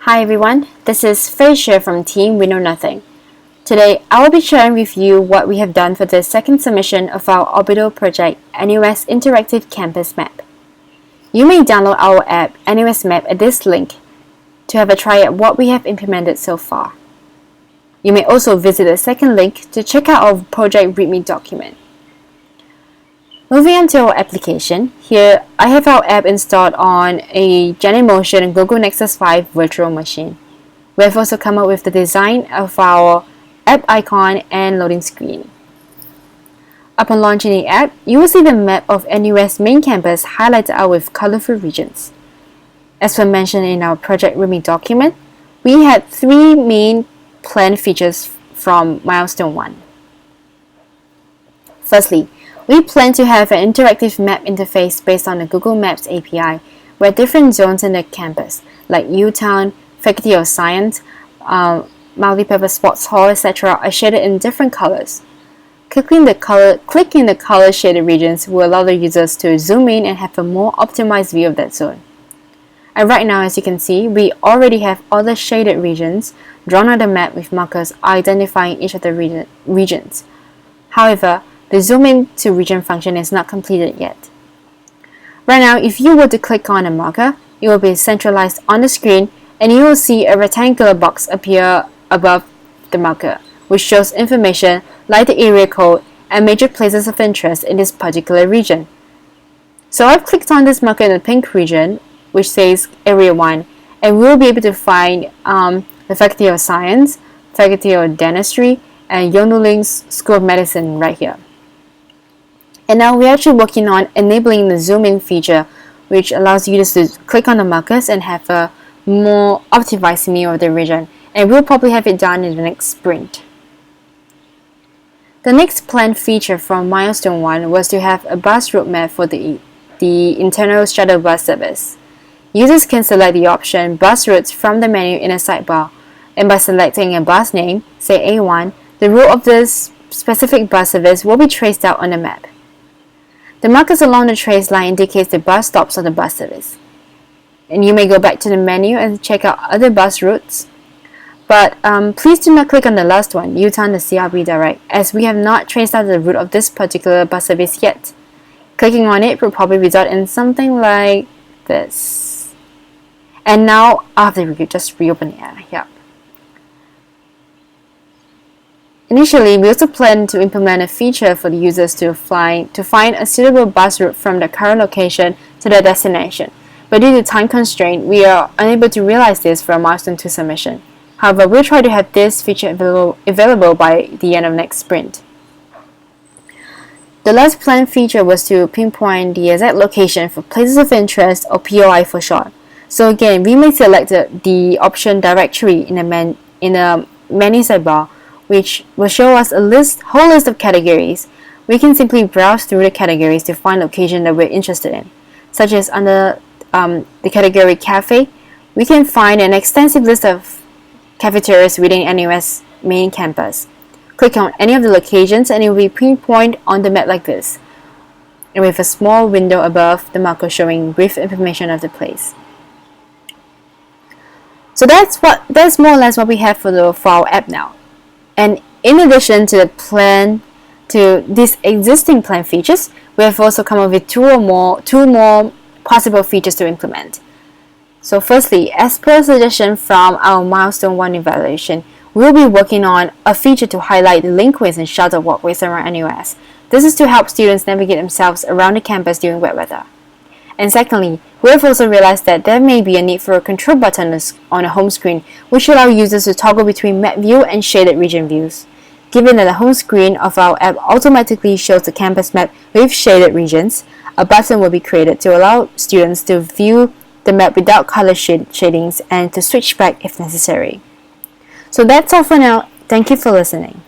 Hi everyone, this is Felicia from Team WeknowNothing. Today, I will be sharing with you what we have done for the second submission of our Orbital project NUS Interactive Campus Map. You may download our app NUSMap at this link to have a try at what we have implemented so far. You may also visit the second link to check out our project README document. Moving on to our application, here I have our app installed on a Genymotion Google Nexus 5 virtual machine. We have also come up with the design of our app icon and loading screen. Upon launching the app, you will see the map of NUS main campus highlighted out with colorful regions. As we mentioned in our project README document, we had three main planned features from Milestone 1. Firstly, we plan to have an interactive map interface based on the Google Maps API, where different zones in the campus, like U-Town, Faculty of Science, Multipurpose Sports Hall, etc., are shaded in different colors. Clicking the color shaded regions will allow the users to zoom in and have a more optimized view of that zone. And right now, as you can see, we already have all the shaded regions drawn on the map with markers identifying each of the regions. However, the zoom in to region function is not completed yet. Right now, if you were to click on a marker, it will be centralized on the screen and you will see a rectangular box appear above the marker, which shows information like the area code and major places of interest in this particular region. So I've clicked on this marker in the pink region, which says Area 1, and we'll be able to find the Faculty of Science, Faculty of Dentistry, and Yonuling's School of Medicine right here. And now we're actually working on enabling the zoom in feature, which allows users to click on the markers and have a more optimized view of the region. And we'll probably have it done in the next sprint. The next planned feature from Milestone 1 was to have a bus route map for the internal shuttle bus service. Users can select the option Bus Routes from the menu in a sidebar, and by selecting a bus name, say A1, the route of this specific bus service will be traced out on the map. The markers along the trace line indicates the bus stops on the bus service. And you may go back to the menu and check out other bus routes. But please do not click on the last one, U-Turn the CRB Direct, as we have not traced out the route of this particular bus service yet. Clicking on it will probably result in something like this. And now, after we just reopen it, yeah. Initially, we also plan to implement a feature for the users to find a suitable bus route from the current location to their destination. But due to time constraint, we are unable to realize this for a Milestone 2 submission. However, we'll try to have this feature available by the end of next sprint. The last planned feature was to pinpoint the exact location for places of interest, or POI for short. So again, we may select the option Directory in the menu sidebar, which will show us a whole list of categories. We can simply browse through the categories to find location that we're interested in, such as under the category Cafe. We can find an extensive list of cafeterias within NUS main campus. Click on any of the locations and it will be pinpointed on the map like this, and with a small window above the marker showing brief information of the place. So that's more or less what we have for our app now. And in addition to these existing planned features, we have also come up with two more possible features to implement. So firstly, as per suggestion from our Milestone 1 evaluation, we'll be working on a feature to highlight the linkways and shuttle walkways around NUS. This is to help students navigate themselves around the campus during wet weather. And secondly, we have also realized that there may be a need for a control button on the home screen, which will allow users to toggle between map view and shaded region views. Given that the home screen of our app automatically shows the campus map with shaded regions, a button will be created to allow students to view the map without color shadings and to switch back if necessary. So that's all for now. Thank you for listening.